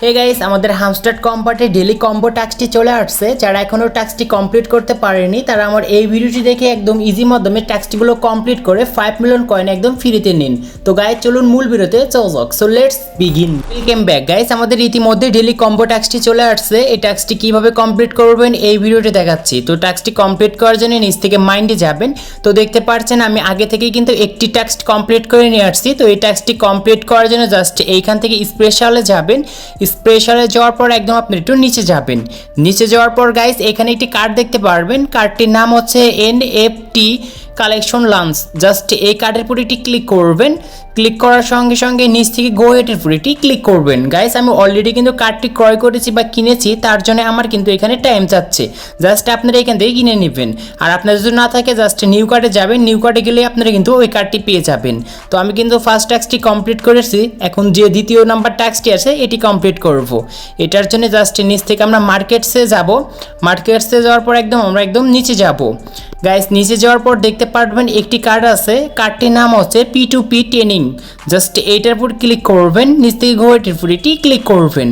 Hey guys, আমাদের hamster কম্পার্টে daily combo টাস্কটি চলে আসছে। যারা এখনও টাস্কটি কমপ্লিট করতে পারেনি তারা আমার এই ভিডিওটি দেখে একদম ইজি মাধ্যমে টাস্কটিগুলো কমপ্লিট করে 5 মিলিয়ন কয়েন একদম ফ্রিতে নিন। তো গাইস চলুন মূল ভিডিওতে চলক। So let's begin. Welcome back guys, আমাদের ইতিমধ্যে ডেলি কম্বো টাস্কটি চলে আসছে। এই টাস্কটি কিভাবে কমপ্লিট করবেন এই ভিডিওটি দেখাচ্ছি। তো টাস্কটি কমপ্লিট করার জন্য নিচ থেকে মাইন্ডে যাবেন। তো দেখতে পাচ্ছেন আমি আগে থেকেই কিন্তু একটি টাস্ক কমপ্লিট করে নিয়ে আসছি। তো এই টাস্কটি কমপ্লিট করার জন্য জাস্ট এইখান থেকে স্পেশালে যাবেন। স্পেশালে যাওয়ার পর একদম আপনি একটু নিচে যাবেন। নিচে যাওয়ার পর গাইস এখানে একটি কার্ড দেখতে পারবেন। কার্ডটির নাম হচ্ছে NFT কালেকশন লাঞ্চ। জাস্ট এই কার্ডের উপর এটি ক্লিক করবেন। ক্লিক করার সঙ্গে সঙ্গে নিচ থেকে গো হেটের উপর এটি ক্লিক করবেন। গাইস আমি অলরেডি কিন্তু কার্ডটি ক্রয় করেছি বা কিনেছি, তার জন্য আমার কিন্তু এখানে টাইম চাচ্ছে। জাস্ট আপনারা এখান থেকে কিনে নেবেন। আর আপনার যদি না থাকে জাস্ট নিউ কার্ডে যাবেন। নিউ কার্ডে গেলে আপনারা কিন্তু ওই কার্ডটি পেয়ে যাবেন। তো আমি কিন্তু ফার্স্ট টাস্কটি কমপ্লিট করেছি। এখন যে দ্বিতীয় নাম্বার টাস্কটি আছে এটি কমপ্লিট করব। এটার জন্য জাস্ট নিচ থেকে আমরা মার্কেটসে যাব। মার্কেটসে যাওয়ার পর আমরা একদম নিচে যাব। গাইস নিচে যাওয়ার পর দেখতে পারবেন একটি কার্ড আছে। কার্ডটির নাম হচ্ছে P2P ট্রেনিং। জাস্ট এইটার উপর ক্লিক করবেন। নিচ থেকে ঘোড়াটির উপর এটি ক্লিক করবেন।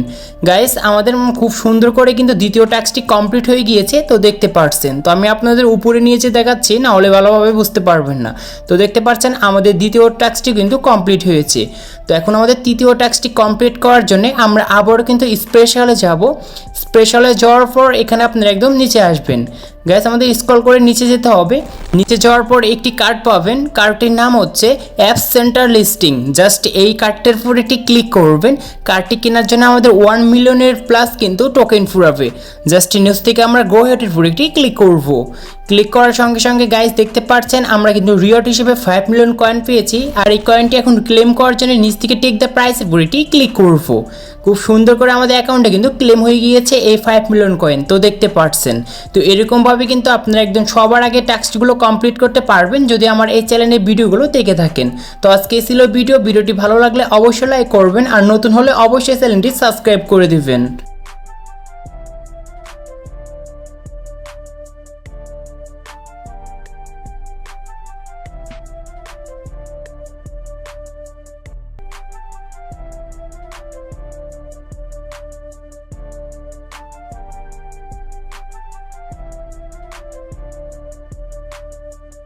গাইস আমাদের খুব সুন্দর করে কিন্তু দ্বিতীয় টাস্কটি কমপ্লিট হয়ে গিয়েছে। তো দেখতে পাচ্ছেন, তো আমি আপনাদের উপরে নিচে দেখাচ্ছি, না হলে ভালোভাবে বুঝতে পারবেন না। তো দেখতে পাচ্ছেন আমাদের দ্বিতীয় টাস্কটি কিন্তু কমপ্লিট হয়েছে। তো এখন আমাদের তৃতীয় টাস্কটি কমপ্লিট করার জন্য আমরা আবারও কিন্তু স্পেশালে যাব। স্পেশালে যাওয়ার পর এখানে আপনারা একদম নিচে আসবেন। গাইস আমাদের স্ক্রল করে নিচে যেতে হবে। নিচে যাওয়ার পর একটি কার্ড পাবেন। কার্ডটির নাম হচ্ছে অ্যাপ সেন্টার লিস্টিং। জাস্ট এই কার্ডটির উপর একটি ক্লিক করবেন। কার্ডটি কেনার জন্য আমাদের 1 মিলিয়নের প্লাস কিন্তু টোকেন ফুরাবে। জাস্ট নিউজ থেকে আমরা গো হেটের উপর একটি ক্লিক করব। ক্লিক করার সঙ্গে সঙ্গে গাইস দেখতে পাচ্ছেন আমরা কিন্তু রিওয়ার্ড হিসেবে 5 মিলিয়ন কয়েন পেয়েছি। আর এই কয়েনটি এখন ক্লেম করার জন্য নিচ থেকে টেক দ্য প্রাইসের উপর এটি ক্লিক করব। খুব সুন্দর করে আমাদের অ্যাকাউন্টে কিন্তু ক্লেম হয়ে গিয়েছে এই 5 মিলিয়ন কয়েন। তো দেখতে পাচ্ছেন, তো এরকমভাবে কিন্তু আপনারা একদম সবার আগে টাস্কগুলো কমপ্লিট করতে পারবেন যদি আমার এই চ্যানেলের ভিডিওগুলো দেখে থাকেন। তো আজকে ছিল ভিডিওটি ভালো লাগলে অবশ্যই লাইক করবেন, আর নতুন হলে অবশ্যই চ্যানেলটি সাবস্ক্রাইব করে দিবেন।